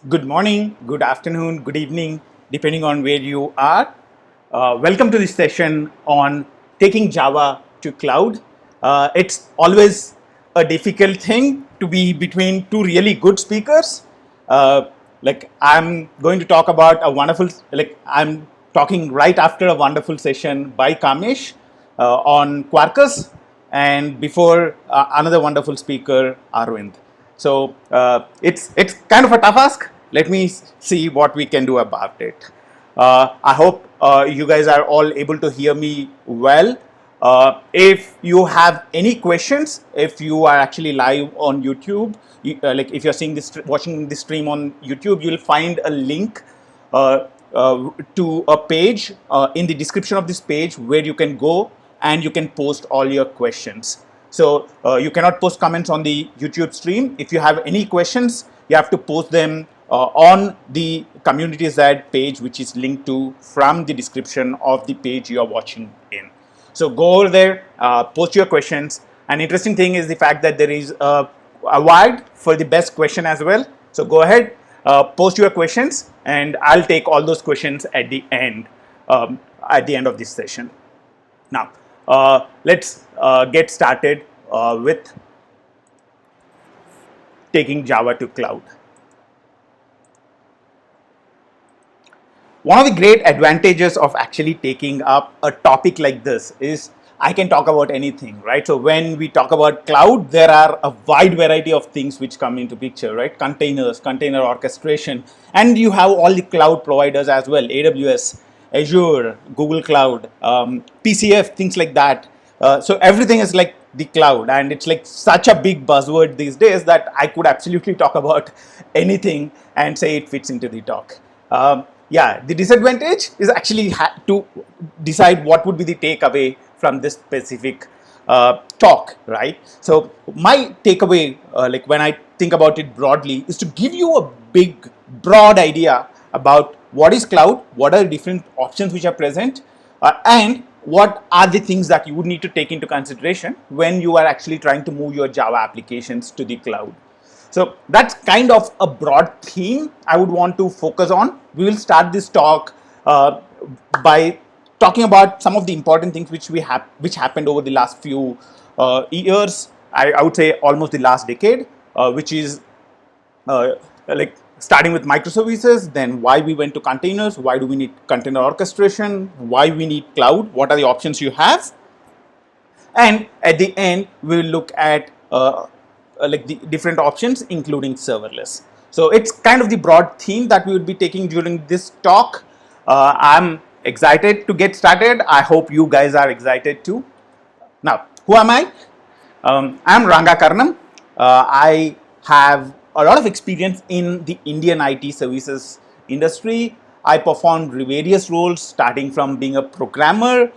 Good morning, good afternoon, good evening, depending on where you are. Welcome to this session on taking Java to cloud. It's always a difficult thing to be between two really good speakers. I'm going to talk about a wonderful, I'm talking right after a wonderful session by Kamesh on Quarkus, and before another wonderful speaker, Arvind. So it's kind of a tough ask. Let me see what we can do about it. I hope you guys are all able to hear me well. If you have any questions, if you are actually live on YouTube, if you're seeing this, watching this stream on YouTube, you'll find a link to a page in the description of this page where you can go and you can post all your questions. So you cannot post comments on the YouTube stream. If you have any questions, you have to post them on the Communities Ad page, which is linked to from the description of the page you are watching in. So go over there, post your questions. An interesting thing is the fact that there is a award for the best question as well. So go ahead, post your questions, and I'll take all those questions at the end of this session. Now, let's get started with taking Java to cloud. One of the great advantages of actually taking up a topic like this is I can talk about anything, right? So when we talk about cloud, there are a wide variety of things which come into picture, right? Containers, container orchestration, and you have all the cloud providers as well, AWS, Azure, Google Cloud, PCF, things like that. So everything is like the cloud, and it's like such a big buzzword these days that I could absolutely talk about anything and say it fits into the talk. Yeah, the disadvantage is actually to decide what would be the takeaway from this specific talk, right? So my takeaway, like when I think about it broadly, is to give you a big, broad idea about what is cloud, what are the different options which are present, and what are the things that you would need to take into consideration when you are actually trying to move your Java applications to the cloud. So that's kind of a broad theme I would want to focus on. We will start this talk by talking about some of the important things which happened over the last few years. I would say almost the last decade, which is like starting with microservices, then why we went to containers, why do we need container orchestration, why we need cloud, what are the options you have, and at the end we will look at like the different options including serverless. So it's kind of the broad theme that we would be taking during this talk. I'm excited to get started. I hope you guys are excited too. Now, who am I? I'm Ranga Karanam. I have a lot of experience in the Indian IT services industry. I performed various roles starting from being a programmer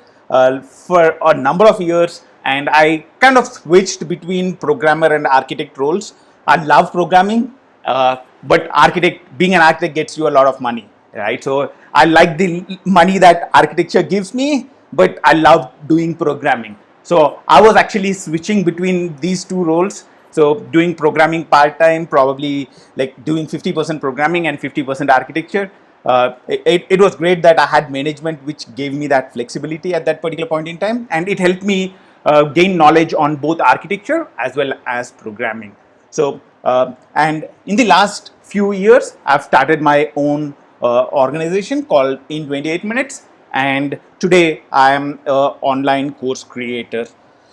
for a number of years, and I kind of switched between programmer and architect roles. I love programming, but being an architect gets you a lot of money, right? So I like the money that architecture gives me, but I love doing programming. So I was actually switching between these two roles. So doing programming part-time, probably like doing 50% programming and 50% architecture. It was great that I had management which gave me that flexibility at that particular point in time, and it helped me gain knowledge on both architecture as well as programming. So and in the last few years, I've started my own organization called In 28 Minutes, and today I am an online course creator.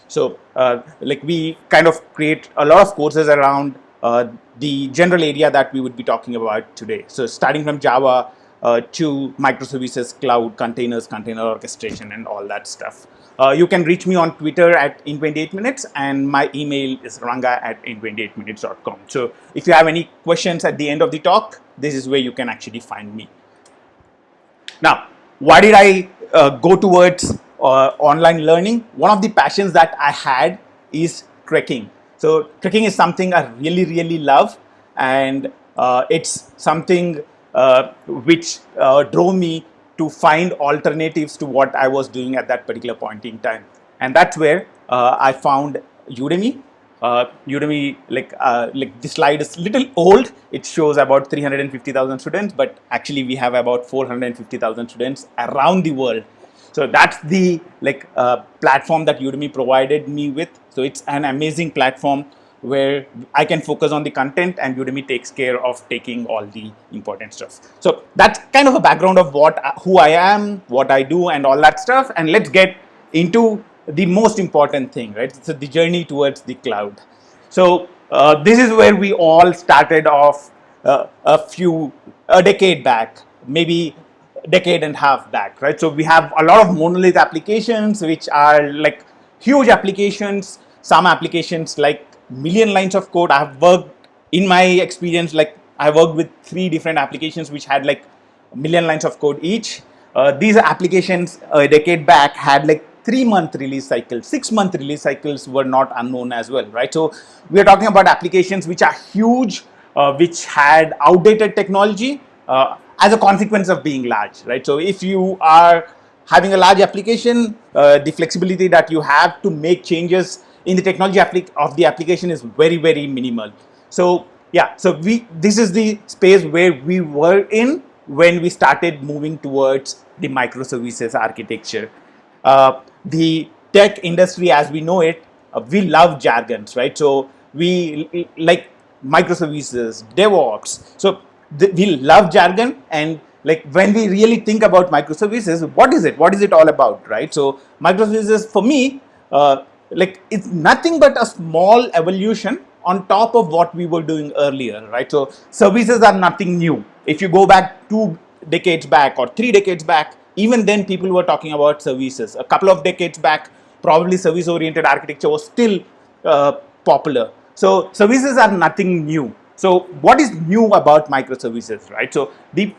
So like we kind of create a lot of courses around the general area that we would be talking about today. So starting from Java to microservices, cloud, containers, container orchestration, and all that stuff. You can reach me on Twitter at in28minutes, and my email is ranga@in28minutes.com. So if you have any questions at the end of the talk, this is where you can actually find me. Now, why did I go towards online learning? One of the passions that I had is trekking. So trekking is something I really, really love, and it's something which drove me to find alternatives to what I was doing at that particular point in time. And that's where I found Udemy. Udemy, like this slide is little old. It shows about 350,000 students, but actually we have about 450,000 students around the world. So that's the platform that Udemy provided me with. So it's an amazing platform where I can focus on the content and Udemy takes care of taking all the important stuff. So that's kind of a background of who I am, what I do, and all that stuff. And let's get into the most important thing, right? So the journey towards the cloud. So this is where we all started off a decade back, maybe a decade and a half back, right? So we have a lot of monolith applications, which are like huge applications. Some applications like million lines of code. I have worked, in my experience, like I worked with 3 different applications which had like a million lines of code each. These applications a decade back had like 3-month release cycles, 6-month release cycles were not unknown as well, right? So we are talking about applications which are huge, which had outdated technology as a consequence of being large, right? So if you are having a large application, the flexibility that you have to make changes in the technology of the application is very, very minimal. So yeah, so this is the space where we were in when we started moving towards the microservices architecture. The tech industry as we know it, we love jargons, right? So we like microservices, DevOps. So we love jargon, and like when we really think about microservices, what is it? What is it all about, right? So microservices for me, like it's nothing but a small evolution on top of what we were doing earlier, right? So services are nothing new. If you go back 2 decades back or 3 decades back, even then people were talking about services. A couple of decades back, probably service-oriented architecture was still popular. So services are nothing new. So what is new about microservices, right? So the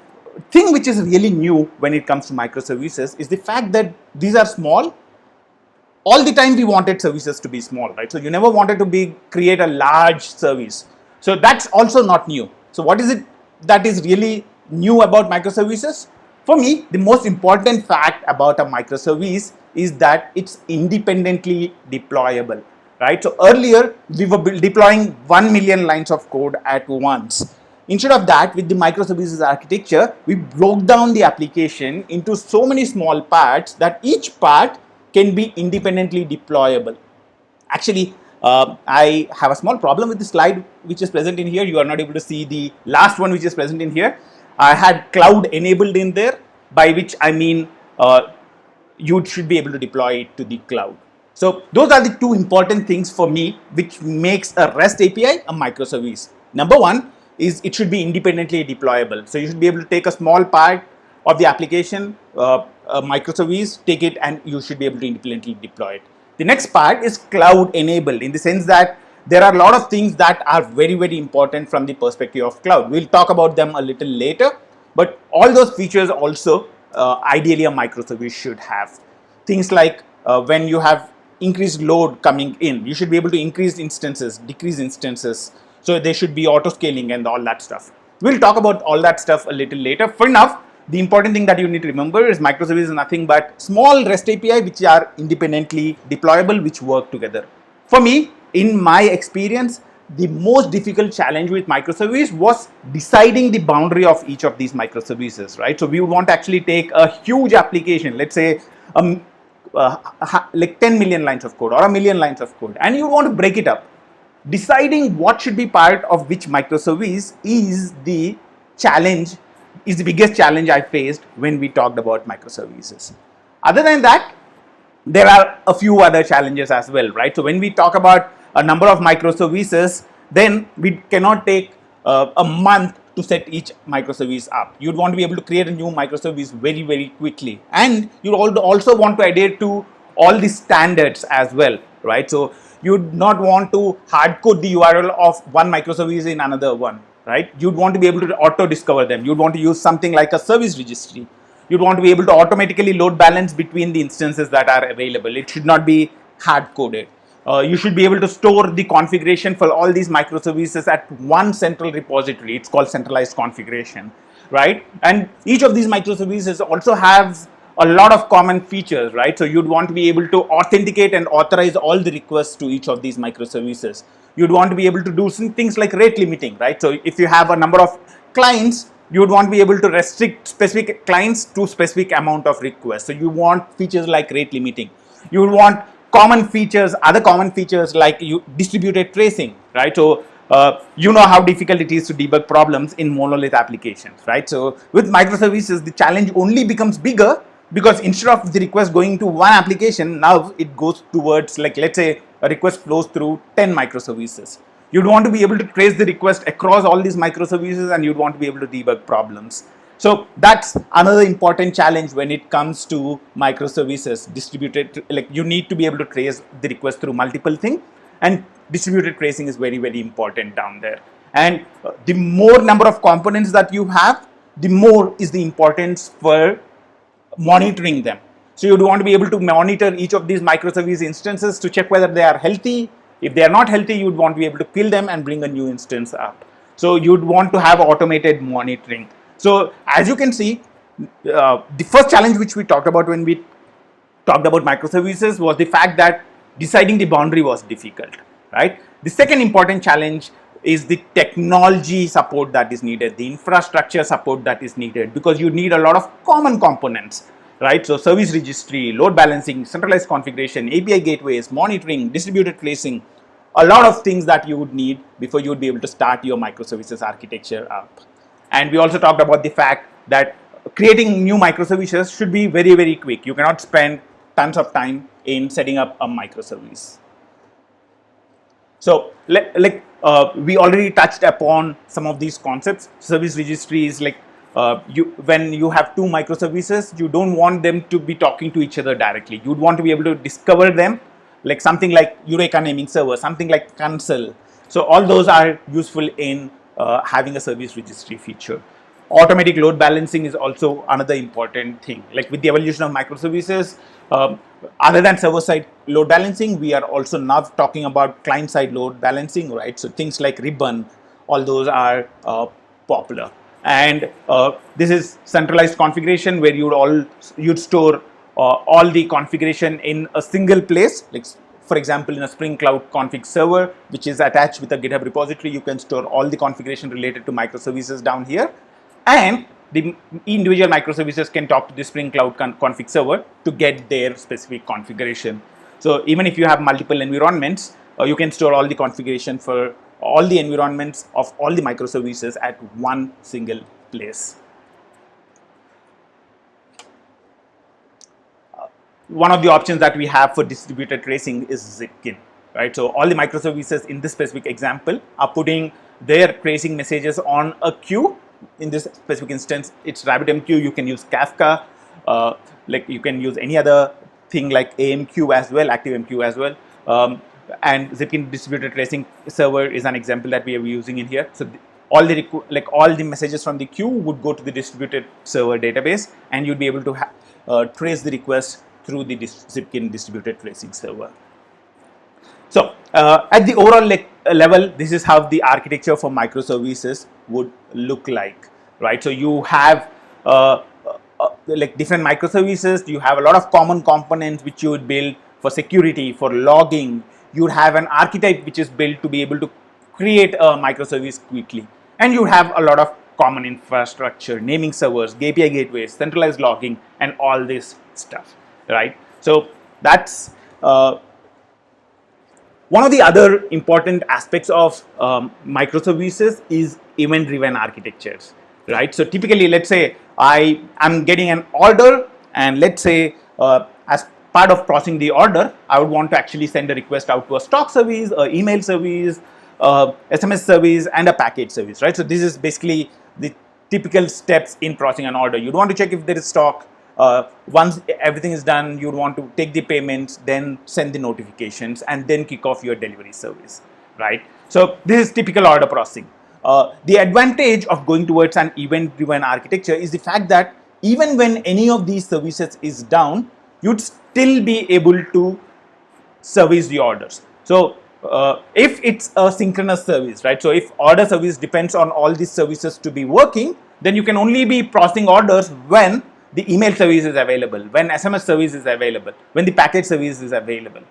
thing which is really new when it comes to microservices is the fact that these are small. All the time we wanted services to be small, right? So you never wanted to create a large service. So that's also not new. So what is it that is really new about microservices? For me, the most important fact about a microservice is that it's independently deployable, right? So earlier we were deploying 1 million lines of code at once. Instead of that, with the microservices architecture, we broke down the application into so many small parts that each part can be independently deployable. Actually, I have a small problem with the slide which is present in here. You are not able to see the last one which is present in here. I had cloud enabled in there, by which I mean you should be able to deploy it to the cloud. So those are the 2 important things for me which makes a REST API a microservice. Number 1 is it should be independently deployable. So you should be able to take a small part of the application, a microservice, take it, and you should be able to independently deploy it. The next part is cloud enabled, in the sense that there are a lot of things that are very, very important from the perspective of cloud. We'll talk about them a little later, but all those features also ideally a microservice should have. Things like when you have increased load coming in, you should be able to increase instances, decrease instances. So there should be auto scaling and all that stuff. We'll talk about all that stuff a little later. For now, the important thing that you need to remember is microservices is nothing but small REST API which are independently deployable, which work together. For me, in my experience, the most difficult challenge with microservice was deciding the boundary of each of these microservices, right? So we would want to actually take a huge application, let's say like 10 million lines of code or 1 million lines of code, and you want to break it up. Deciding what should be part of which microservice is the challenge, is the biggest challenge I faced when we talked about microservices. Other than that, there are a few other challenges as well, right? So when we talk about a number of microservices, then we cannot take a month to set each microservice up. You'd want to be able to create a new microservice very, very quickly. And you also want to adhere to all the standards as well, right? So you'd not want to hard code the URL of one microservice in another one, right? You'd want to be able to auto discover them. You'd want to use something like a service registry. You'd want to be able to automatically load balance between the instances that are available. It should not be hard coded. You should be able to store the configuration for all these microservices at one central repository. It's called centralized configuration, right? And each of these microservices also have a lot of common features, right? So you'd want to be able to authenticate and authorize all the requests to each of these microservices. You'd want to be able to do some things like rate limiting, right? So if you have a number of clients, you would want to be able to restrict specific clients to specific amount of requests. So you want features like rate limiting. You would want common features, other common features like distributed tracing, right? So you know how difficult it is to debug problems in monolith applications, right? So with microservices, the challenge only becomes bigger because instead of the request going to one application, now it goes towards, like, let's say a request flows through 10 microservices. You'd want to be able to trace the request across all these microservices, and you'd want to be able to debug problems. So that's another important challenge when it comes to microservices. Distributed, like, you need to be able to trace the request through multiple things, and distributed tracing is very, very important down there. And the more number of components that you have, the more is the importance for monitoring them. So you'd want to be able to monitor each of these microservice instances to check whether they are healthy. If they are not healthy, you'd want to be able to kill them and bring a new instance up. So you'd want to have automated monitoring. So as you can see, the first challenge which we talked about when we talked about microservices was the fact that deciding the boundary was difficult, right? The second important challenge is the technology support that is needed, the infrastructure support that is needed, because you need a lot of common components, right? So service registry, load balancing, centralized configuration, API gateways, monitoring, distributed tracing, a lot of things that you would need before you would be able to start your microservices architecture up. And we also talked about the fact that creating new microservices should be very, very quick. You cannot spend tons of time in setting up a microservice. So we already touched upon some of these concepts. Service registry is like when you have two microservices, you don't want them to be talking to each other directly. You'd want to be able to discover them, like something like Eureka naming server, something like Console. So all those are useful in having a service registry feature. Automatic load balancing is also another important thing. Like with the evolution of microservices, other than server-side load balancing, we are also now talking about client-side load balancing, right? So things like Ribbon, all those are popular. And this is centralized configuration where you'd store all the configuration in a single place. Like for example, in a Spring Cloud config server, which is attached with a GitHub repository, you can store all the configuration related to microservices down here. And the individual microservices can talk to the Spring Cloud config server to get their specific configuration. So even if you have multiple environments, you can store all the configuration for all the environments of all the microservices at one single place. One of the options that we have for distributed tracing is Zipkin, right? So all the microservices in this specific example are putting their tracing messages on a queue. In this specific instance, it's RabbitMQ. You can use Kafka, like you can use any other thing like AMQ as well, ActiveMQ as well. And Zipkin distributed tracing server is an example that we are using in here. So all the messages from the queue would go to the distributed server database, and you'd be able to trace the request through the Zipkin distributed tracing server. So at the overall level, this is how the architecture for microservices would look like, right? So you have like different microservices. You have a lot of common components which you would build for security, for logging. You would have an archetype which is built to be able to create a microservice quickly, and you have a lot of common infrastructure, naming servers, API gateways, centralized logging, and all this stuff, right? So that's one of the other important aspects of microservices is event-driven architectures, right? So typically, let's say I am getting an order, and let's say as part of processing the order, I would want to actually send a request out to a stock service, a email service, SMS service, and a package service, right? So this is basically the typical steps in processing an order. You'd want to check if there is stock. Once everything is done, you would want to take the payments, then send the notifications, and then kick off your delivery service, right? So this is typical order processing. The advantage of going towards an event-driven architecture is the fact that even when any of these services is down, you'd still be able to service the orders. So if it's a synchronous service, right? So if order service depends on all these services to be working, then you can only be processing orders when the email service is available, when SMS service is available, when the package service is available.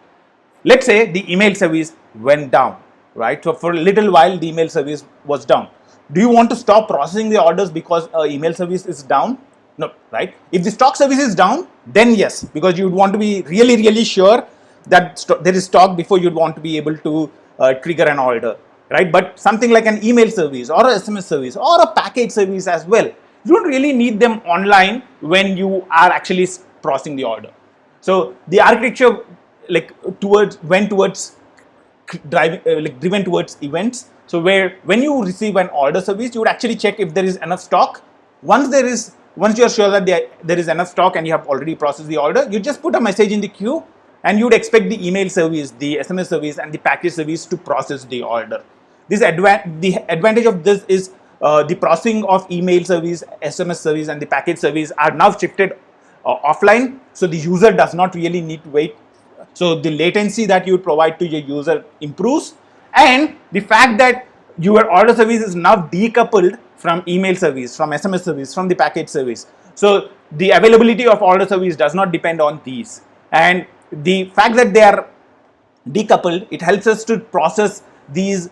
Let's say the email service went down, right? So for a little while, the email service was down. Do you want to stop processing the orders because email service is down? No, right? If the stock service is down, then yes, because you'd want to be really, really sure that there is stock before you'd want to be able to trigger an order, right? But something like an email service or a SMS service or a package service as well, you don't really need them online when you are actually processing the order. So the architecture went towards driven towards events. So where when you receive an order service, you would actually check if there is enough stock. Once you are sure that there is enough stock and you have already processed the order, you just put a message in the queue, and you would expect the email service, the SMS service, and the package service to process the order. The advantage of this is the processing of email service, SMS service, and the package service are now shifted offline, so the user does not really need to wait. So the latency that you provide to your user improves, and the fact that your order service is now decoupled from email service, from SMS service, from the package service. So the availability of order service does not depend on these, and the fact that they are decoupled, it helps us to process these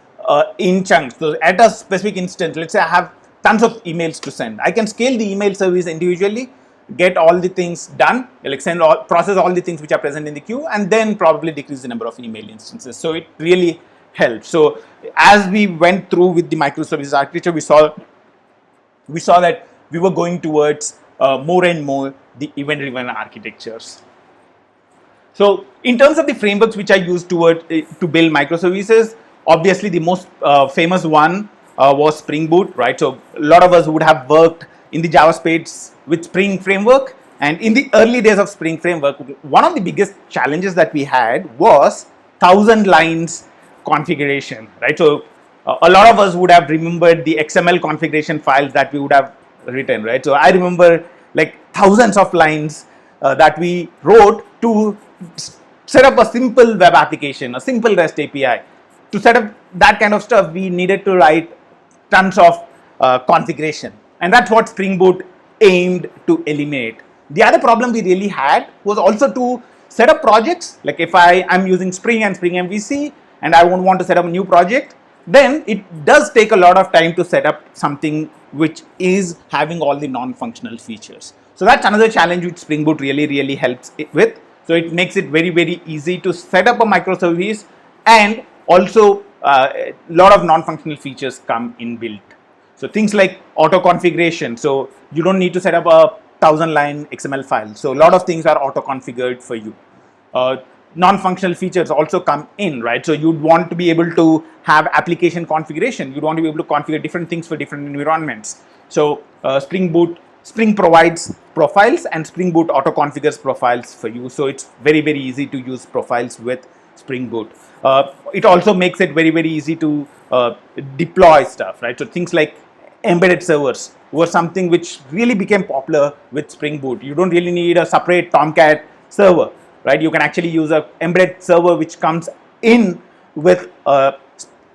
in chunks. So at a specific instance, let's say I have tons of emails to send. I can scale the email service individually, get all the things done, like process all the things which are present in the queue, and then probably decrease the number of email instances. So it really helps. So as we went through with the microservices architecture, we saw that we were going towards more and more the event-driven architectures. So in terms of the frameworks which I used to build microservices, obviously the most famous one was Spring Boot, right? So a lot of us would have worked in the Java space with Spring Framework, and in the early days of Spring Framework, one of the biggest challenges that we had was 1,000 lines configuration, right? So a lot of us would have remembered the XML configuration files that we would have written, right? So I remember like thousands of lines that we wrote to set up a simple web application, a simple REST API. To set up that kind of stuff, we needed to write tons of configuration, and that's what Spring Boot aimed to eliminate. The other problem we really had was also to set up projects. Like if I'm using Spring and Spring MVC and I won't want to set up a new project, then it does take a lot of time to set up something which is having all the non-functional features. So that's another challenge which Spring Boot really helps with. So it makes it very easy to set up a microservice, and also a lot of non-functional features come inbuilt. So things like auto configuration. So you don't need to set up a 1,000-line XML file. So a lot of things are auto configured for you. Non-functional features also come in, right? So you'd want to be able to have application configuration. You'd want to be able to configure different things for different environments. So Spring provides profiles, and Spring Boot auto configures profiles for you. So it's very easy to use profiles with Spring Boot. It also makes it very easy to deploy stuff, right? So things like embedded servers were something which really became popular with Spring Boot. You don't really need a separate Tomcat server, right? You can actually use an embedded server which comes in with a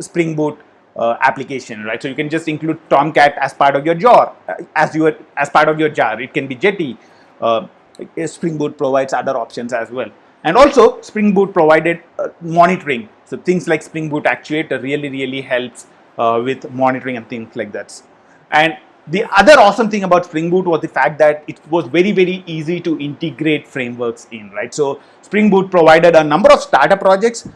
Spring Boot application, right? So you can just include Tomcat as part of your jar, as part of your jar. It can be Jetty. Spring Boot provides other options as well. And also Spring Boot provided monitoring. So things like Spring Boot Actuator really helps with monitoring and things like that. And the other awesome thing about Spring Boot was the fact that it was very easy to integrate frameworks in, right? So Spring Boot provided a number of starter projects,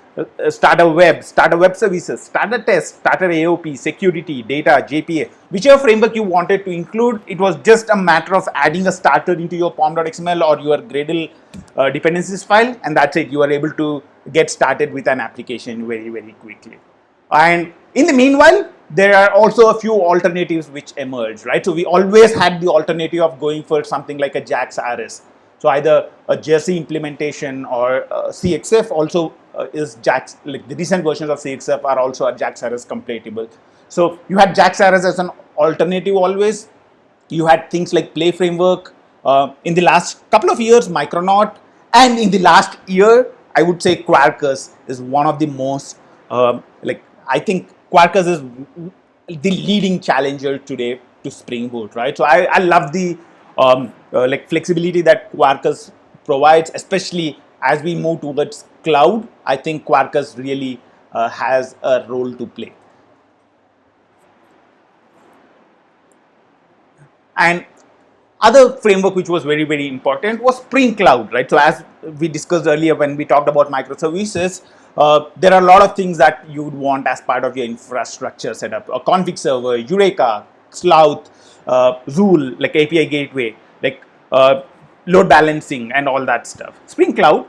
starter web services, starter test, starter AOP, security, data, JPA, whichever framework you wanted to include. It was just a matter of adding a starter into your pom.xml or your Gradle dependencies file, and that's it. You are able to get started with an application very quickly. And in the meanwhile, there are also a few alternatives which emerge, right? So we always had the alternative of going for something like a JAX RS. So either a Jersey implementation or CXF also is JAX, like the recent versions of CXF are also JAX RS compatible. So you had JAX RS as an alternative always. You had things like Play Framework. In the last couple of years, Micronaut, and in the last year, I would say Quarkus is one of the most, I think Quarkus is the leading challenger today to Spring Boot, right? So I love the like flexibility that Quarkus provides, especially as we move towards cloud. I think Quarkus really has a role to play. And other framework which was very, very important was Spring Cloud, right? So as we discussed earlier when we talked about microservices, there are a lot of things that you would want as part of your infrastructure setup: a config server, Eureka, Slout, Zool, like API gateway, like load balancing and all that stuff. Spring Cloud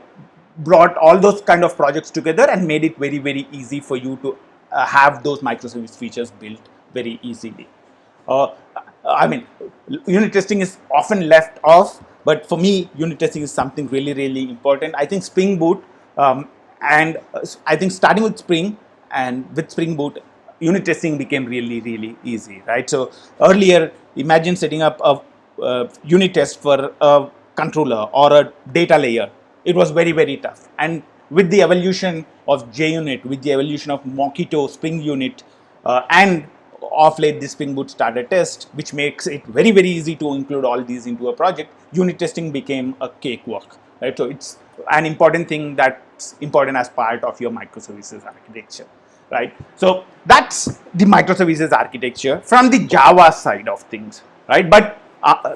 brought all those kind of projects together and made it very, very easy for you to have those microservice features built very easily. I mean, unit testing is often left off, but for me, unit testing is something really, really important. I think Spring Boot, and I think starting with Spring and with Spring Boot, unit testing became really, really easy, right? So earlier, imagine setting up a unit test for a controller or a data layer. It was very, very tough. And with the evolution of JUnit, with the evolution of Mockito, Spring Unit, and of late this Spring Boot starter test, which makes it very, very easy to include all these into a project, unit testing became a cakewalk, right? So it's an important thing that's important as part of your microservices architecture, right? So that's the microservices architecture from the Java side of things, right? But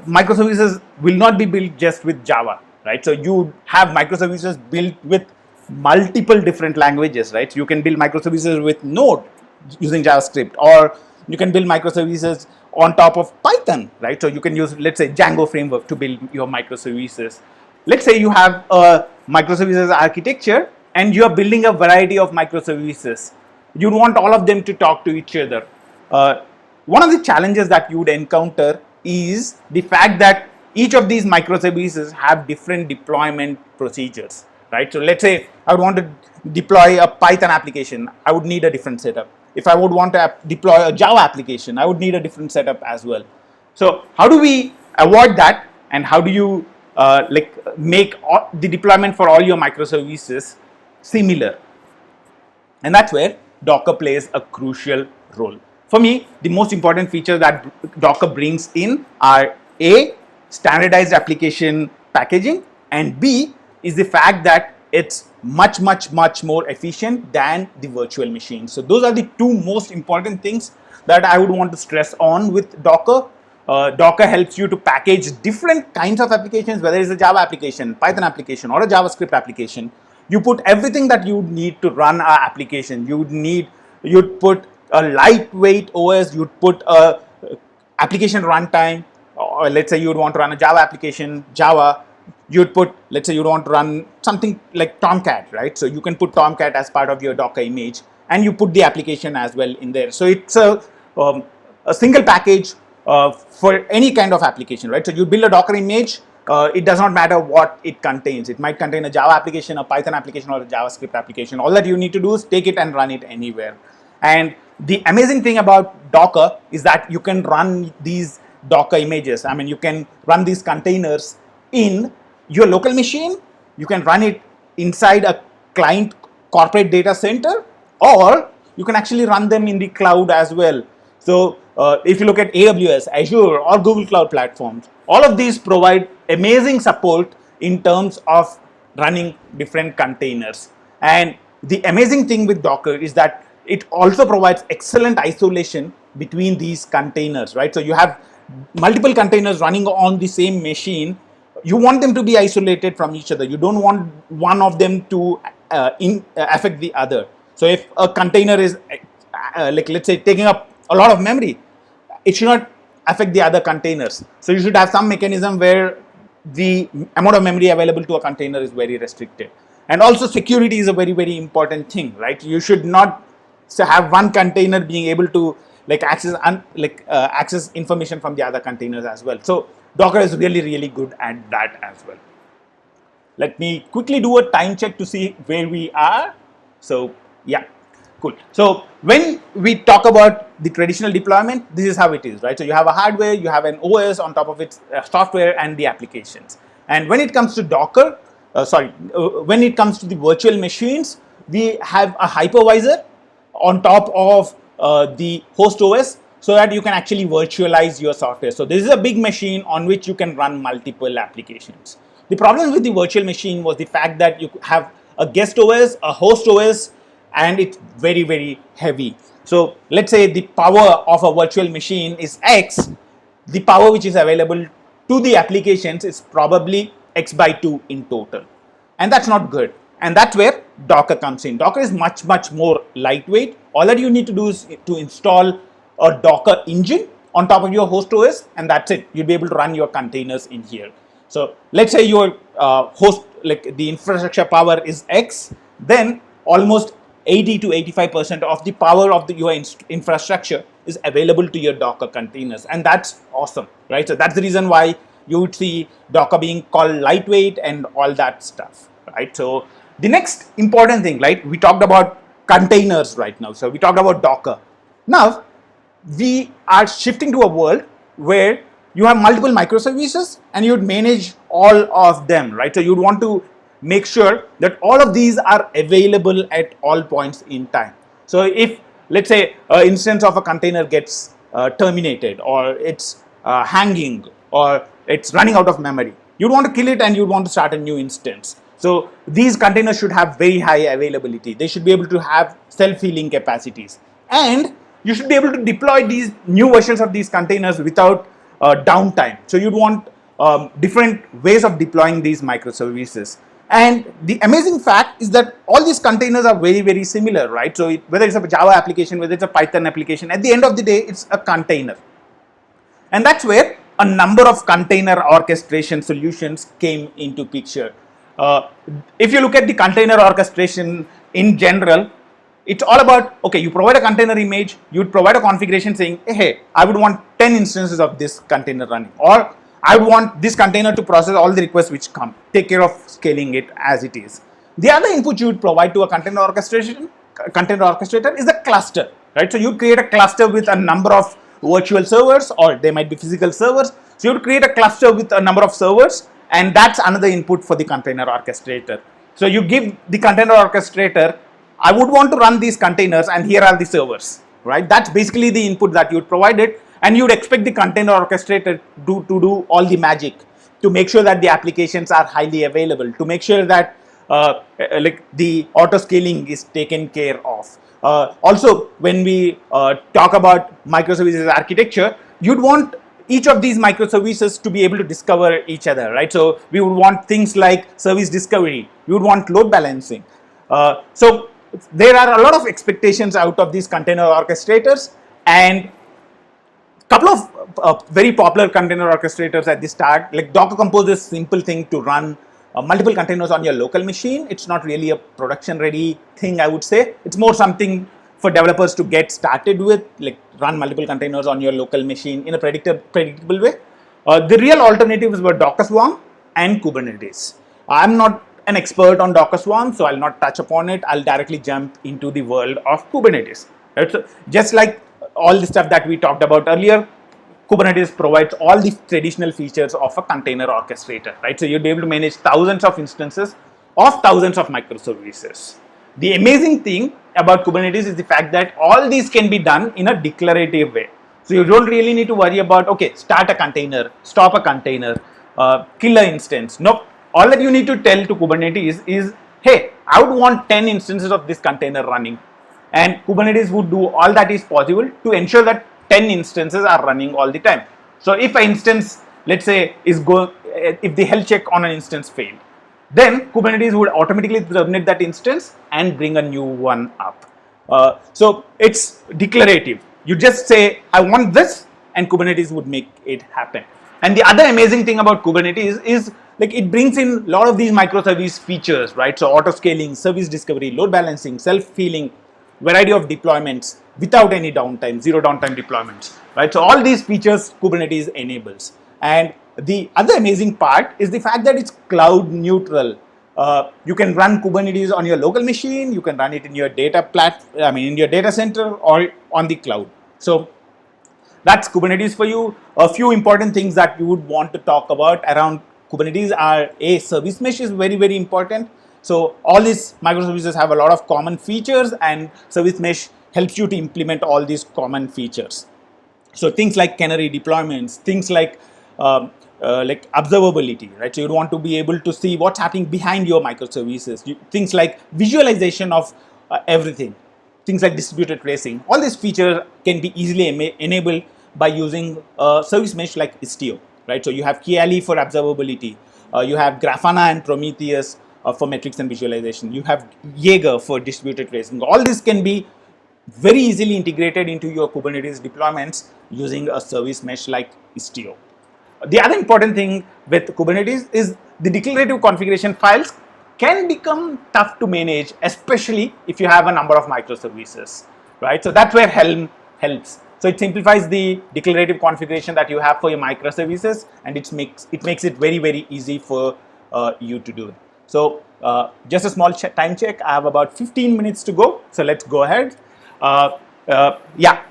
microservices will not be built just with Java, right? So you have microservices built with multiple different languages, right? You can build microservices with Node using JavaScript, or you can build microservices on top of Python, right? So you can use, let's say, Django framework to build your microservices. Let's say you have a microservices architecture and you are building a variety of microservices. You want all of them to talk to each other. One of the challenges that you would encounter is the fact that each of these microservices have different deployment procedures, right? So let's say I would want to deploy a Python application, I would need a different setup. If I would want to deploy a Java application, I would need a different setup as well. So how do we avoid that, and how do you make the deployment for all your microservices similar? And that's where Docker plays a crucial role. For me, the most important features that Docker brings in are A, standardized application packaging, and B is the fact that it's much more efficient than the virtual machine. So those are the two most important things that I would want to stress on with Docker. Docker helps you to package different kinds of applications, whether it's a Java application, Python application, or a JavaScript application. You put everything that you need to run an application. You'd put a lightweight OS, you'd put a application runtime, or let's say you'd want to run a Java application, Java. You'd put, let's say you want to run something like Tomcat, right? So you can put Tomcat as part of your Docker image, and you put the application as well in there. So it's a single package for any kind of application, right? So you build a Docker image, it does not matter what it contains. It might contain a Java application, a Python application, or a JavaScript application. All that you need to do is take it and run it anywhere. And the amazing thing about Docker is that you can run these Docker images. I mean, you can run these containers in your local machine, you can run it inside a client corporate data center, or you can actually run them in the cloud as well. So if you look at AWS, Azure, or Google Cloud platforms, all of these provide amazing support in terms of running different containers. And the amazing thing with Docker is that it also provides excellent isolation between these containers, right? So you have multiple containers running on the same machine. You want them to be isolated from each other. You don't want one of them to affect the other. So if a container is let's say taking up a lot of memory, it should not affect the other containers. So you should have some mechanism where the amount of memory available to a container is very restricted. And also security is a very, very important thing, right? You should not have one container being able to access information from the other containers as well. So Docker is really, really good at that as well. Let me quickly do a time check to see where we are. So yeah, cool. So when we talk about the traditional deployment, this is how it is, right? So you have a hardware, you have an OS on top of its software and the applications. And when it comes to Docker, when it comes to the virtual machines, we have a hypervisor on top of the host OS. so that you can actually virtualize your software. So this is a big machine on which you can run multiple applications. The problem with the virtual machine was the fact that you have a guest OS, a host OS, and it's very, very heavy. So let's say the power of a virtual machine is X, the power which is available to the applications is probably X by 2 in total. And that's not good. And that's where Docker comes in. Docker is much, much more lightweight. All that you need to do is to install a Docker engine on top of your host OS, and that's it. You'll be able to run your containers in here. So let's say your host, like the infrastructure power is X, then almost 80 to 85% of the power of your infrastructure is available to your Docker containers, and that's awesome, right? So that's the reason why you would see Docker being called lightweight and all that stuff, right? So the next important thing, right? We talked about containers right now, so we talked about Docker. Now we are shifting to a world where you have multiple microservices and you would manage all of them, right? So you'd want to make sure that all of these are available at all points in time. So if, let's say, an instance of a container gets terminated, or it's hanging, or it's running out of memory, you'd want to kill it and you'd want to start a new instance. So these containers should have very high availability. They should be able to have self-healing capacities, and you should be able to deploy these new versions of these containers without downtime. So you'd want different ways of deploying these microservices. And the amazing fact is that all these containers are very, very similar, right? So whether it's a Java application, whether it's a Python application, at the end of the day, it's a container. And that's where a number of container orchestration solutions came into picture. If you look at the container orchestration in general, it's all about, okay, you provide a container image, you would provide a configuration saying, hey, I would want 10 instances of this container running, or I would want this container to process all the requests which come, take care of scaling it as it is. The other input you would provide to a container orchestrator is the cluster, right? So you create a cluster with a number of virtual servers, or they might be physical servers. So you would create a cluster with a number of servers, and that's another input for the container orchestrator. So you give the container orchestrator, I would want to run these containers and here are the servers, right? That's basically the input that you would provide it, and you would expect the container orchestrator to do all the magic to make sure that the applications are highly available, to make sure that like the auto scaling is taken care of. Also, when we talk about microservices architecture, you'd want each of these microservices to be able to discover each other, right? So we would want things like service discovery, we would want load balancing. So there are a lot of expectations out of these container orchestrators, and a couple of very popular container orchestrators at the start, like Docker Compose is a simple thing to run multiple containers on your local machine. It's not really a production ready thing, I would say. It's more something for developers to get started with, like run multiple containers on your local machine in a predictable way. The real alternatives were Docker Swarm and Kubernetes. I'm not an expert on Docker Swarm, so I'll not touch upon it. I'll directly jump into the world of Kubernetes. Right? So just like all the stuff that we talked about earlier, Kubernetes provides all the traditional features of a container orchestrator, right? So you'll be able to manage thousands of instances of thousands of microservices. The amazing thing about Kubernetes is the fact that all these can be done in a declarative way. So you don't really need to worry about, okay, start a container, stop a container, kill an instance. Nope. All that you need to tell to Kubernetes is, hey, I would want 10 instances of this container running. And Kubernetes would do all that is possible to ensure that 10 instances are running all the time. So if an instance, let's say, if the health check on an instance failed, then Kubernetes would automatically terminate that instance and bring a new one up. So it's declarative. You just say, I want this, and Kubernetes would make it happen. And the other amazing thing about Kubernetes is like it brings in a lot of these microservice features, right? So auto scaling, service discovery, load balancing, self-healing, variety of deployments without any downtime, zero downtime deployments, right? So all these features Kubernetes enables. And the other amazing part is the fact that it's cloud neutral. You can run Kubernetes on your local machine, you can run it in your in your data center or on the cloud. So that's Kubernetes for you. A few important things that you would want to talk about around Kubernetes are service mesh is very, very important. So all these microservices have a lot of common features, and service mesh helps you to implement all these common features. So things like canary deployments, things like observability, right? So you want to be able to see what's happening behind your microservices. Things like visualization of everything, things like distributed tracing. All these features can be easily enabled by using a service mesh like Istio, right? So you have Kiali for observability, you have Grafana and Prometheus for metrics and visualization. You have Jaeger for distributed tracing. All this can be very easily integrated into your Kubernetes deployments using a service mesh like Istio. The other important thing with Kubernetes is the declarative configuration files can become tough to manage, especially if you have a number of microservices, right? So that's where Helm helps. So it simplifies the declarative configuration that you have for your microservices, and it makes it very easy for you to do it. So just a small time check. I have about 15 minutes to go. So let's go ahead. Yeah.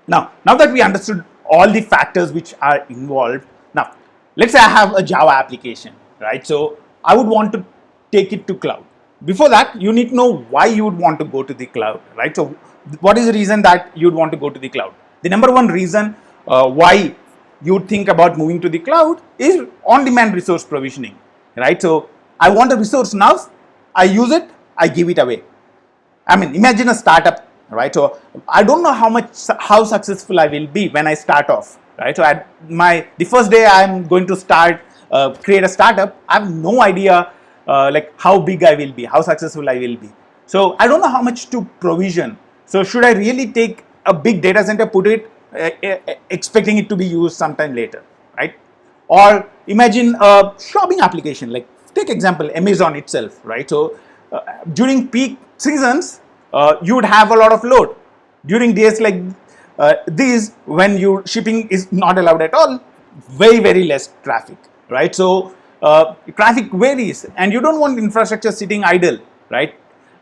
Now that we understood all the factors which are involved, now let's say I have a Java application, right? So I would want to take it to cloud. Before that, you need to know why you would want to go to the cloud, right? So what is the reason that you would want to go to the cloud? The number one reason why you would think about moving to the cloud is on-demand resource provisioning, right? So I want a resource now, I use it, I give it away. I mean, imagine a startup, right? So I don't know how successful I will be when I start off, right? So the first day I'm going to start create a startup, I have no idea like how big I will be, how successful I will be. So I don't know how much to provision. So should I really take a big data center, put it, expecting it to be used sometime later, right? Or imagine a shopping application, like take example Amazon itself, right? So during peak seasons, you would have a lot of load. During days like these, when your shipping is not allowed at all, very less traffic, right? So traffic varies, and you don't want infrastructure sitting idle, right?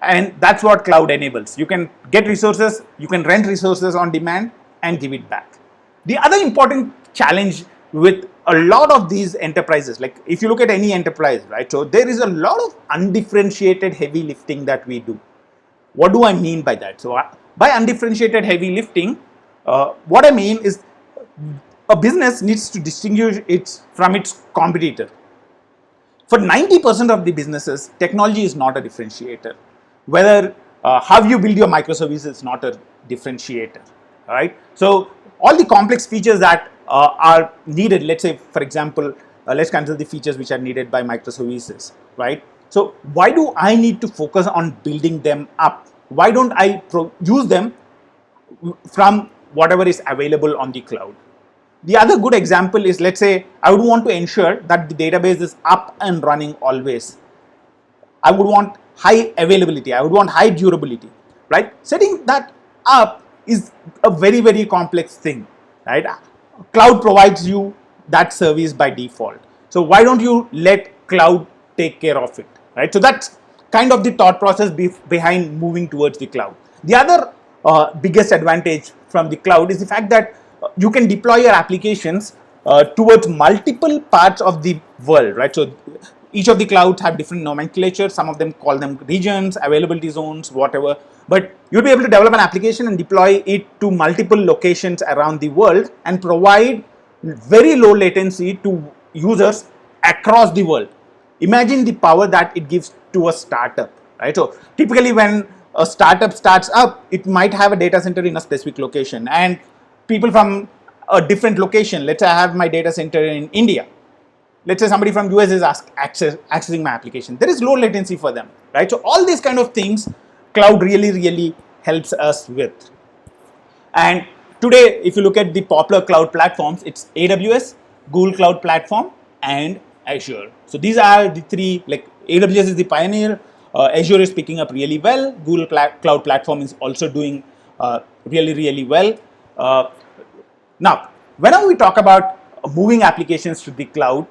And that's what cloud enables. You can get resources, you can rent resources on demand and give it back. The other important challenge with a lot of these enterprises, like if you look at any enterprise, right? So there is a lot of undifferentiated heavy lifting that we do. What do I mean by that? So by undifferentiated heavy lifting, what I mean is a business needs to distinguish it from its competitor. For 90% of the businesses, technology is not a differentiator. Whether how you build your microservices is not a differentiator, right? So all the complex features that are needed, let's say for example, let's consider the features which are needed by microservices, right? So why do I need to focus on building them up? Why don't I use them from whatever is available on the cloud? The other good example is, let's say I would want to ensure that the database is up and running always. I would want high availability, I would want high durability, right? Setting that up is a very complex thing, right? Cloud provides you that service by default. So why don't you let cloud take care of it, right? So that's kind of the thought process behind moving towards the cloud. The other biggest advantage from the cloud is the fact that you can deploy your applications towards multiple parts of the world, right? So each of the clouds have different nomenclature. Some of them call them regions, availability zones, whatever. But you'll be able to develop an application and deploy it to multiple locations around the world and provide very low latency to users across the world. Imagine the power that it gives to a startup, right? So typically when a startup starts up, it might have a data center in a specific location, and people from a different location, let's say I have my data center in India. Let's say somebody from US is accessing my application. There is low latency for them, right? So all these kind of things, cloud really helps us with. And today, if you look at the popular cloud platforms, it's AWS, Google Cloud Platform, and Azure. So these are the three, like AWS is the pioneer, Azure is picking up really well, Google Cloud Platform is also doing really well. Now, whenever we talk about moving applications to the cloud,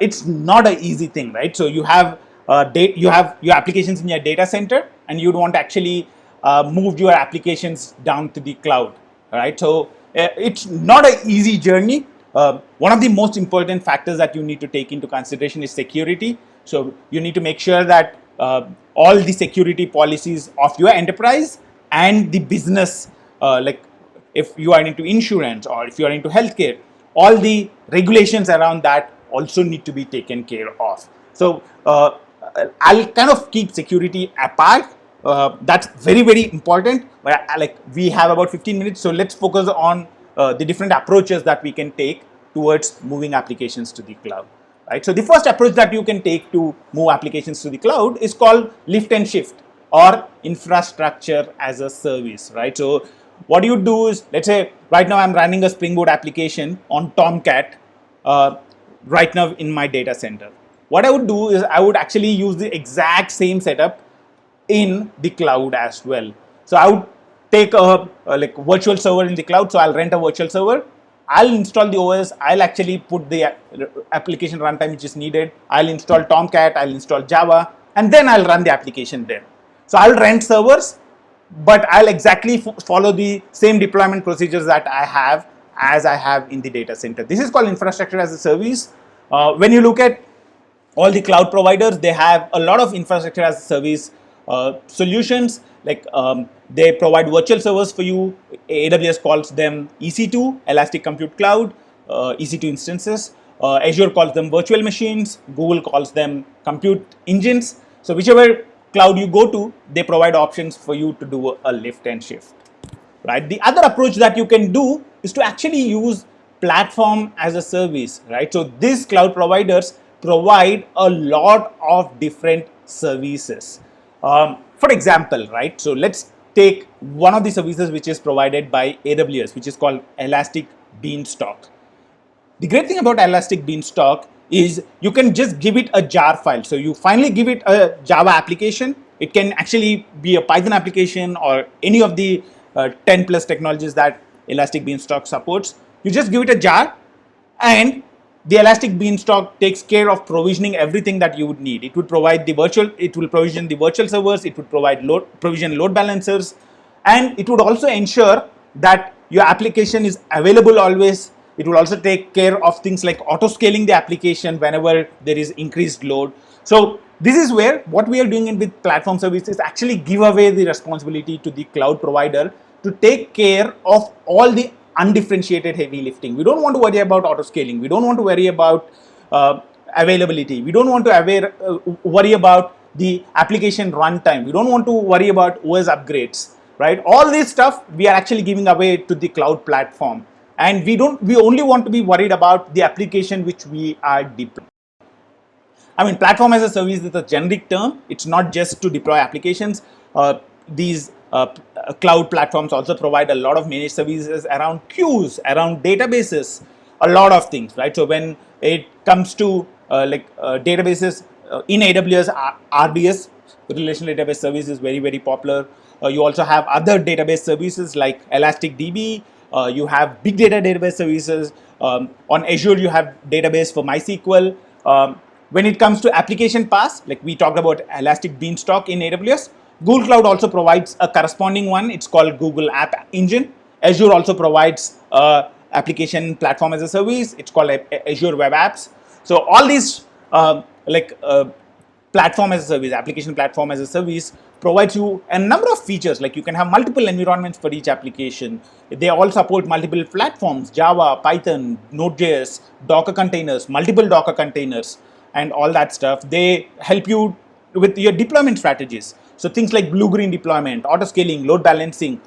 it's not an easy thing, right? So you have your applications in your data center, and you'd want to actually move your applications down to the cloud, right? So it's not an easy journey. One of the most important factors that you need to take into consideration is security. So you need to make sure that all the security policies of your enterprise and the business, like if you are into insurance or if you are into healthcare, all the regulations around that also need to be taken care of. So I'll kind of keep security apart. That's very, very important. But like we have about 15 minutes, so let's focus on the different approaches that we can take towards moving applications to the cloud. Right. So the first approach that you can take to move applications to the cloud is called lift and shift, or infrastructure as a service. Right. So what you do is, let's say right now I'm running a Spring Boot application on Tomcat right now in my data center. What I would do is I would actually use the exact same setup in the cloud as well. So I would take a like virtual server in the cloud. So I'll rent a virtual server. I'll install the OS. I'll actually put the application runtime which is needed. I'll install Tomcat. I'll install Java, and then I'll run the application there. So I'll rent servers, but I'll exactly follow the same deployment procedures that I have in the data center. This is called infrastructure as a service. When you look at all the cloud providers, they have a lot of infrastructure as a service solutions. Like they provide virtual servers for you. AWS calls them EC2, Elastic Compute Cloud, EC2 instances. Azure calls them virtual machines. Google calls them compute engines. So whichever cloud you go to, they provide options for you to do a lift and shift. Right. The other approach that you can do is to actually use platform as a service. Right. So these cloud providers provide a lot of different services. For example, right, so let's take one of the services which is provided by AWS, which is called Elastic Beanstalk. The great thing about Elastic Beanstalk is you can just give it a jar file. So you finally give it a Java application. It can actually be a Python application or any of the 10 plus technologies that Elastic Beanstalk supports. You just give it a jar, and the Elastic Beanstalk takes care of provisioning everything that you would need. It would provide it will provision the virtual servers, it would provide provision load balancers, and it would also ensure that your application is available always. It will also take care of things like auto scaling the application whenever there is increased load. So this is where what we are doing with platform services actually give away the responsibility to the cloud provider to take care of all the undifferentiated heavy lifting. We don't want to worry about auto scaling. We don't want to worry about availability. We don't want to worry about the application runtime. We don't want to worry about OS upgrades, right? All this stuff we are actually giving away to the cloud platform, and we only want to be worried about the application which we are deploying. I mean, platform as a service is a generic term. It's not just to deploy applications. These cloud platforms also provide a lot of managed services around queues, around databases, a lot of things, right? So when it comes to databases in AWS, RDS, relational database service, is very, very popular. You also have other database services like Elastic DB. You have big data database services. On Azure, you have database for MySQL. When it comes to application paths, like we talked about Elastic Beanstalk in AWS, Google Cloud also provides a corresponding one. It's called Google App Engine. Azure also provides application platform as a service. It's called Azure Web Apps. So all these platform as a service, application platform as a service, provides you a number of features. Like you can have multiple environments for each application. They all support multiple platforms: Java, Python, Node.js, Docker containers, multiple Docker containers, and all that stuff. They help you with your deployment strategies. So things like blue-green deployment, auto scaling, load balancing,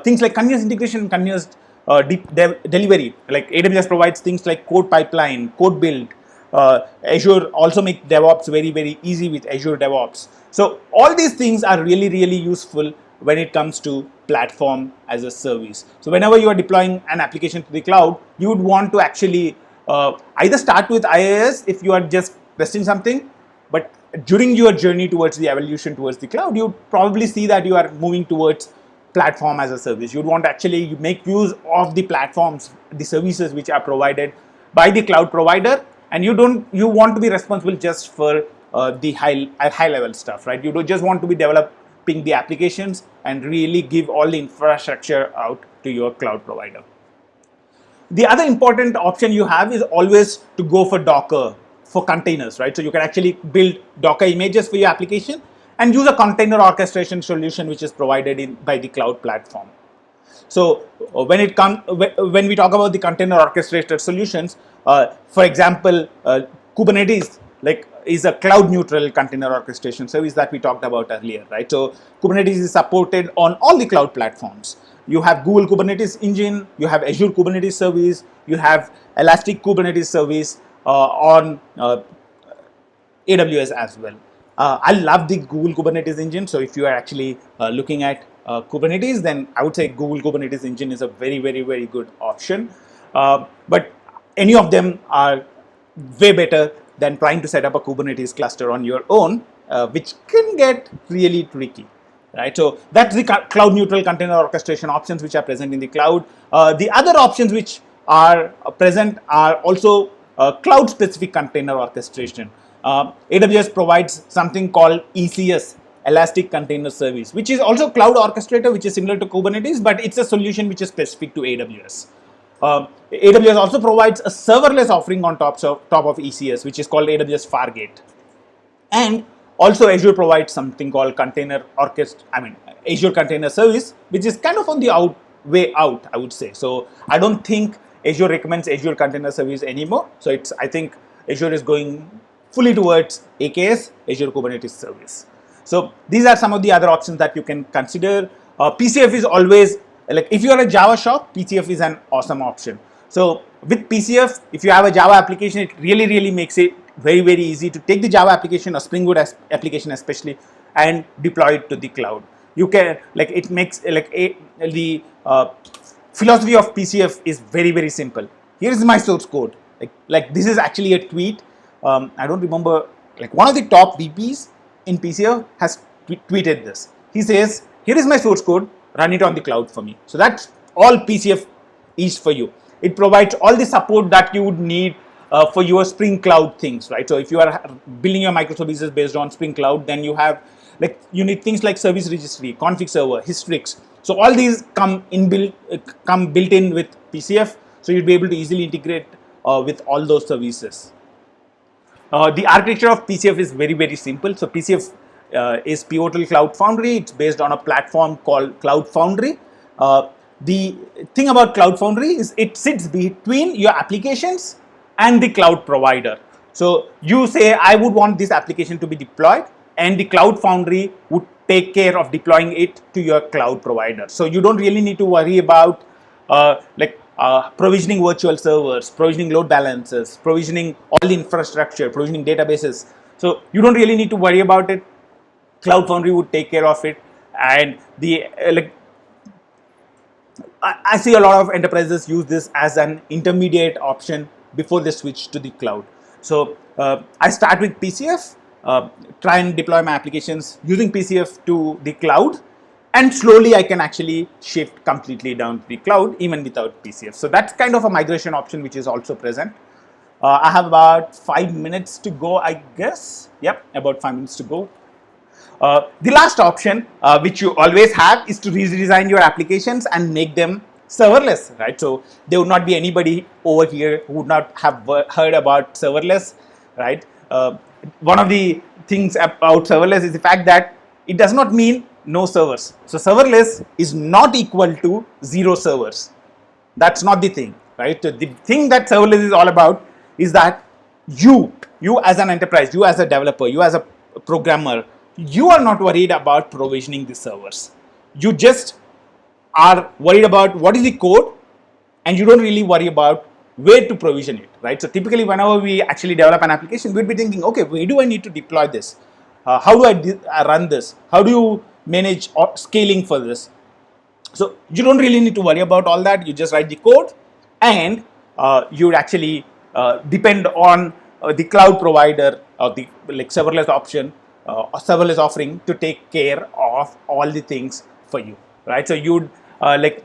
things like continuous integration, continuous delivery. Like AWS provides things like code pipeline, code build. Azure also makes DevOps very, very easy with Azure DevOps. So all these things are really, really useful when it comes to platform as a service. So whenever you are deploying an application to the cloud, you would want to actually either start with IaaS if you are just testing something, but during your journey towards the evolution towards the cloud, you probably see that you are moving towards platform as a service. You'd want to actually make use of the platforms, the services which are provided by the cloud provider, and you want to be responsible just for the high level stuff, right? You don't just want to be developing the applications and really give all the infrastructure out to your cloud provider. The other important option you have is always to go for Docker, for containers, right? So you can actually build Docker images for your application and use a container orchestration solution which is provided by the cloud platform. So when we talk about the container orchestrated solutions, for example, Kubernetes is a cloud neutral container orchestration service that we talked about earlier, right? So Kubernetes is supported on all the cloud platforms. You have Google Kubernetes engine, you have Azure Kubernetes service, you have Elastic Kubernetes service on AWS as well. I love the Google Kubernetes engine. So if you are actually looking at Kubernetes, then I would say Google Kubernetes engine is a very, very, very good option. But any of them are way better than trying to set up a Kubernetes cluster on your own, which can get really tricky. Right, so that's the cloud neutral container orchestration options which are present in the cloud. The other options which are present are also cloud specific container orchestration. AWS provides something called ECS, Elastic Container Service, which is also cloud orchestrator, which is similar to Kubernetes, but it's a solution which is specific to AWS. AWS also provides a serverless offering on top of ECS, which is called AWS Fargate. And also Azure provides something called Azure Container Service, which is kind of on the way out, I would say. So I don't think Azure recommends Azure Container Service anymore. So I think Azure is going fully towards AKS, Azure Kubernetes Service. So these are some of the other options that you can consider. PCF is always, like if you are a Java shop, PCF is an awesome option. So with PCF, if you have a Java application, it really, really makes it very, very easy to take the Java application or Spring Boot application especially and deploy it to the cloud. You can, it makes the philosophy of PCF is very, very simple. Here is my source code. Like this is actually a tweet. I don't remember, one of the top VPs in PCF has tweeted this. He says, here is my source code, run it on the cloud for me. So that's all PCF is for you. It provides all the support that you would need for your Spring Cloud things, right? So if you are building your microservices based on Spring Cloud, then you have you need things like service registry, config server, Histrix. So all these come built in with PCF. So you'll be able to easily integrate with all those services. The architecture of PCF is very, very simple. So PCF is Pivotal Cloud Foundry. It's based on a platform called Cloud Foundry. The thing about Cloud Foundry is it sits between your applications and the cloud provider. So you say, I would want this application to be deployed, and the Cloud Foundry would take care of deploying it to your cloud provider. So you don't really need to worry about provisioning virtual servers, provisioning load balancers, provisioning all the infrastructure, provisioning databases. So you don't really need to worry about it. Cloud Foundry would take care of it. And I see a lot of enterprises use this as an intermediate option before they switch to the cloud. So I start with PCF, try and deploy my applications using PCF to the cloud, and slowly I can actually shift completely down to the cloud even without PCF. So that's kind of a migration option which is also present. I have about 5 minutes to go, I guess. Yep, about 5 minutes to go. The last option which you always have is to redesign your applications and make them serverless, right? So there would not be anybody over here who would not have heard about serverless, right? One of the things about serverless is the fact that it does not mean no servers. So serverless is not equal to 0 servers. That's not the thing, right? So the thing that serverless is all about is that you as an enterprise, you as a developer, you as a programmer, you are not worried about provisioning the servers. You just are worried about what is the code, and you don't really worry about where to provision it, right? So typically whenever we actually develop an application, we'll be thinking, okay, where do I need to deploy this? How do I run this? How do you manage scaling for this? So you don't really need to worry about all that. You just write the code, and you would actually depend on the cloud provider or the serverless option or serverless offering to take care of all the things for you, right? So you'd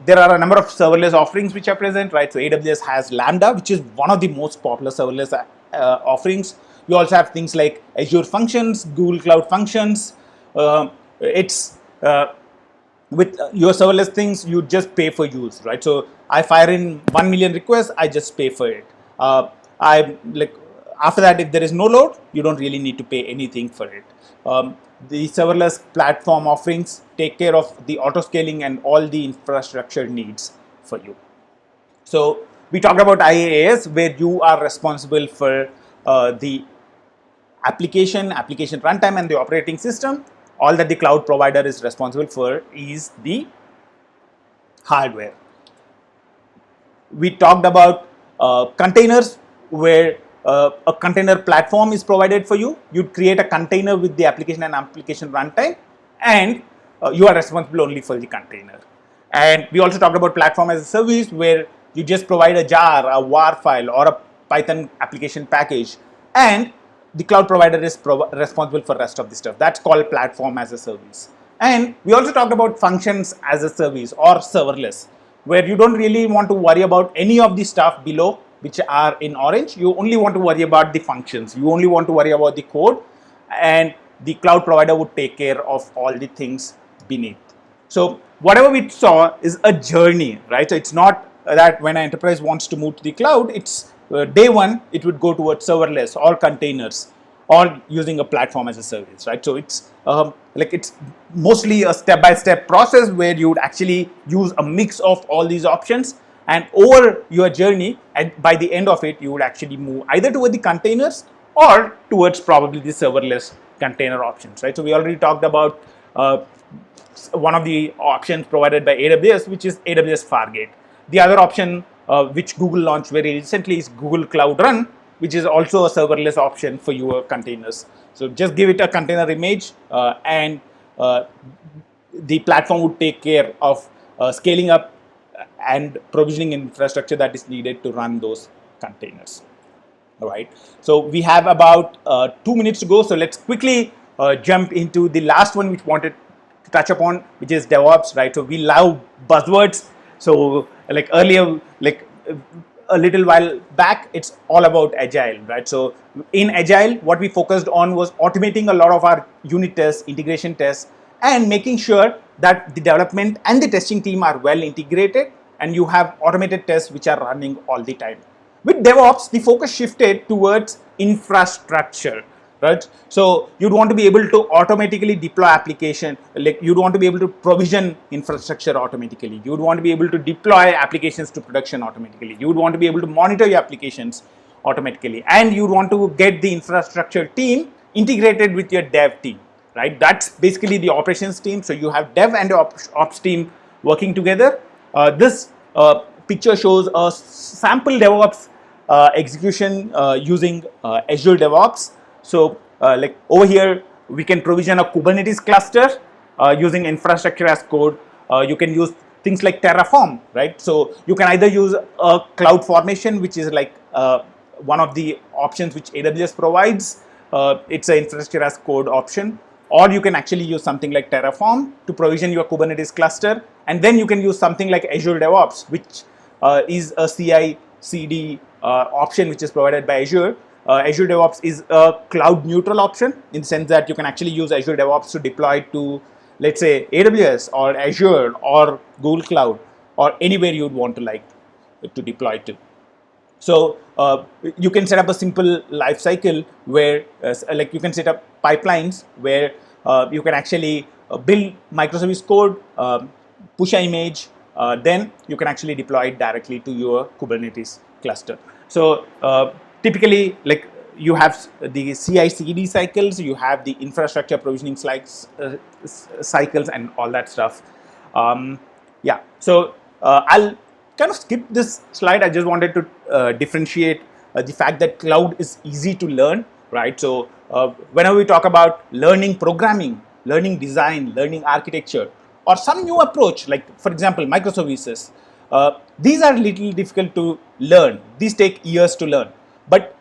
there are a number of serverless offerings which are present, right? So AWS has Lambda, which is one of the most popular serverless offerings. You also have things like Azure Functions, Google Cloud Functions. With your serverless things, you just pay for use, right? So I fire in 1 million requests, I just pay for it. after that, if there is no load, you don't really need to pay anything for it. The serverless platform offerings take care of the auto scaling and all the infrastructure needs for you. So we talked about IaaS, where you are responsible for the application runtime and the operating system. All that the cloud provider is responsible for is the hardware. We talked about containers, where a container platform is provided for you. You create a container with the application and application runtime, and you are responsible only for the container. And we also talked about platform as a service, where you just provide a jar, a WAR file, or a Python application package, and the cloud provider is responsible for the rest of the stuff. That's called platform as a service. And we also talked about functions as a service, or serverless, where you don't really want to worry about any of the stuff below, which are in orange. You only want to worry about the functions. You only want to worry about the code, and the cloud provider would take care of all the things beneath. So whatever we saw is a journey, right? So it's not that when an enterprise wants to move to the cloud, it's day one, it would go towards serverless or containers or using a platform as a service, right? So it's it's mostly a step-by-step process where you would actually use a mix of all these options, and over your journey, and by the end of it, you would actually move either toward the containers or towards probably the serverless container options, right? So we already talked about one of the options provided by AWS, which is AWS Fargate. The other option which Google launched very recently is Google Cloud Run, which is also a serverless option for your containers. So just give it a container image, and the platform would take care of scaling up and provisioning infrastructure that is needed to run those containers. All right. So we have about 2 minutes to go. So let's quickly jump into the last one which wanted to touch upon, which is DevOps, right? So we love buzzwords. So like earlier, like a little while back, it's all about agile, right? So in agile, what we focused on was automating a lot of our unit tests, integration tests, and making sure that the development and the testing team are well integrated, and you have automated tests which are running all the time. With DevOps, the focus shifted towards infrastructure, right? So you'd want to be able to automatically deploy application, like you'd want to be able to provision infrastructure automatically. You'd want to be able to deploy applications to production automatically. You'd want to be able to monitor your applications automatically, and you'd want to get the infrastructure team integrated with your dev team, right? That's basically the operations team. So you have dev and ops team working together. This picture shows a sample DevOps execution using Azure DevOps. So like over here, we can provision a Kubernetes cluster using infrastructure as code. You can use things like Terraform, right? So you can either use a cloud formation, which is like one of the options which AWS provides. It's an infrastructure as code option. Or you can actually use something like Terraform to provision your Kubernetes cluster. And then you can use something like Azure DevOps, which is a CI/CD option which is provided by Azure. Azure DevOps is a cloud neutral option in the sense that you can actually use Azure DevOps to deploy to, let's say, AWS or Azure or Google Cloud or anywhere you'd want to like to deploy to. So you can set up a simple life cycle where like you can set up pipelines where you can actually build microservice code, push an image, then you can actually deploy it directly to your Kubernetes cluster. So typically, like you have the CI/CD cycles, you have the infrastructure provisioning cycles, and all that stuff. Yeah. So I'll kind of skip this slide. I just wanted to differentiate the fact that cloud is easy to learn, right? So whenever we talk about learning programming, learning design, learning architecture, or some new approach, like for example, microservices, these are a little difficult to learn. These take years to learn. But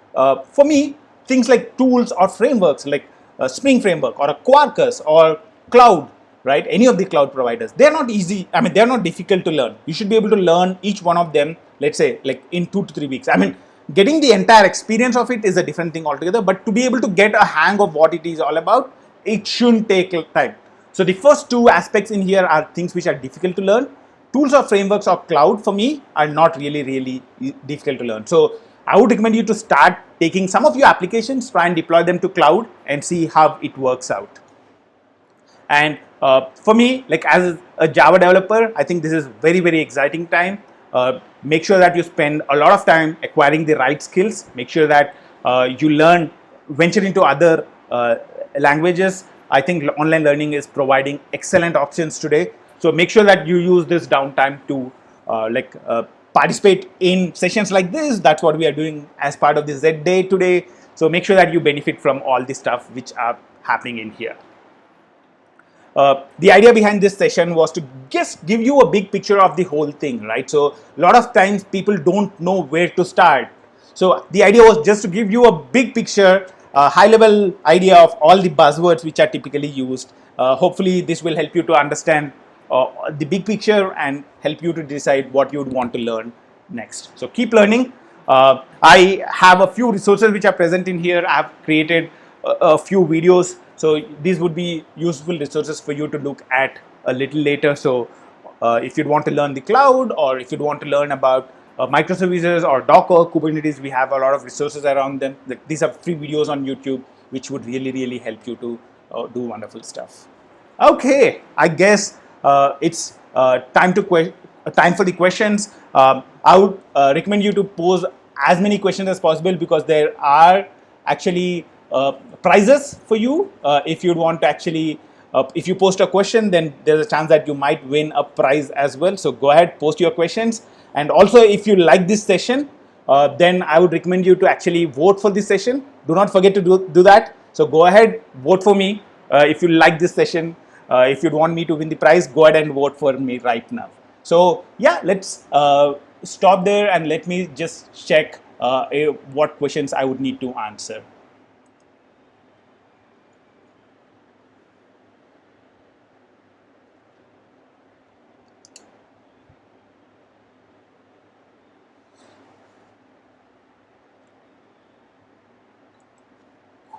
for me, things like tools or frameworks like Spring Framework or a Quarkus or Cloud, right? Any of the cloud providers, they're not easy. I mean, they're not difficult to learn. You should be able to learn each one of them, let's say, like in 2 to 3 weeks. I mean, getting the entire experience of it is a different thing altogether. But to be able to get a hang of what it is all about, it shouldn't take time. So the first two aspects in here are things which are difficult to learn. Tools or frameworks or cloud for me are not really difficult to learn. So I would recommend you to start taking some of your applications, try and deploy them to cloud and see how it works out. And for me, like as a Java developer, I think this is very, very exciting time. Make sure that you spend a lot of time acquiring the right skills. Make sure that you learn, venture into other languages. I think online learning is providing excellent options today. So make sure that you use this downtime to participate in sessions like this. That's what we are doing as part of the Z Day today. So make sure that you benefit from all the stuff which are happening in here. The idea behind this session was to just give you a big picture of the whole thing, right? So a lot of times people don't know where to start. So the idea was just to give you a big picture, high level idea of all the buzzwords which are typically used. Hopefully this will help you to understand the big picture and help you to decide what you would want to learn next. So keep learning. I have a few resources which are present in here. I have created a few videos. So these would be useful resources for you to look at a little later. So if you'd want to learn the cloud, or if you'd want to learn about microservices or Docker, Kubernetes, we have a lot of resources around them. These are free videos on YouTube, which would really, really help you to do wonderful stuff. Okay, I guess it's time for the questions. I would recommend you to pose as many questions as possible, because there are actually prizes for you. If you want to actually, if you post a question, then there's a chance that you might win a prize as well. So go ahead, post your questions. And also, if you like this session, then I would recommend you to actually vote for this session. Do not forget to do that. So go ahead, vote for me. If you like this session, if you'd want me to win the prize, go ahead and vote for me right now. So yeah, let's stop there and let me just check what questions I would need to answer.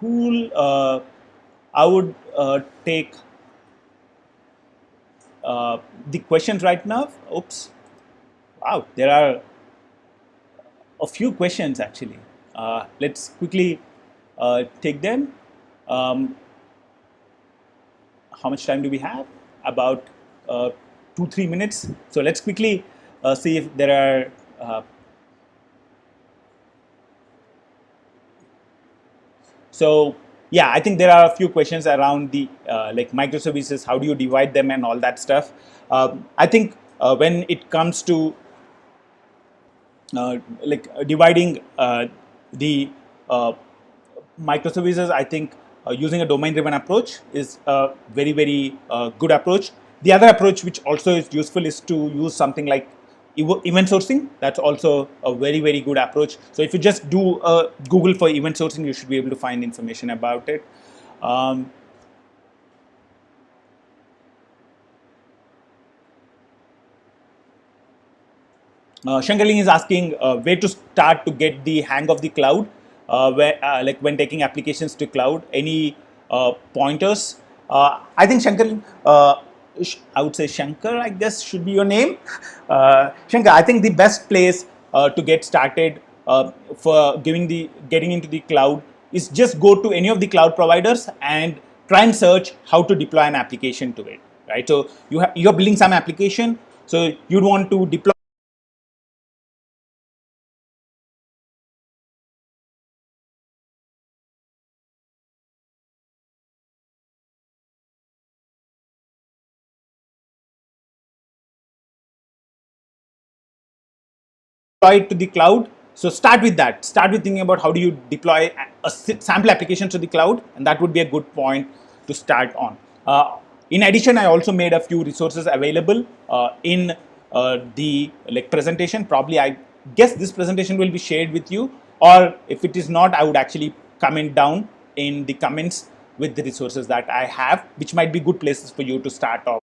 Cool. I would take the questions right now. Oops. Wow, there are a few questions actually. Let's quickly take them. How much time do we have? About 2-3 minutes. So let's quickly see if there are. So yeah, I think there are a few questions around the like microservices. How do you divide them and all that stuff? I think when it comes to dividing the microservices, I think using a domain-driven approach is a very, very good approach. The other approach which also is useful is to use something like event sourcing. That's also a very, very good approach. So if you just do a Google for event sourcing, you should be able to find information about it. Shankarling is asking where to start to get the hang of the cloud, like when taking applications to cloud. Any pointers? I think Shankarling, I would say Shankar, I guess should be your name. Shankar, I think the best place to get started for getting into the cloud is just go to any of the cloud providers and try and search how to deploy an application to it, right? So you're building some application, so you'd want to deploy it to the cloud. So start with that. Start with thinking about how do you deploy a sample application to the cloud, and that would be a good point to start on. In addition, I also made a few resources available in the presentation. Probably, I guess this presentation will be shared with you, or if it is not, I would actually comment down in the comments with the resources that I have, which might be good places for you to start off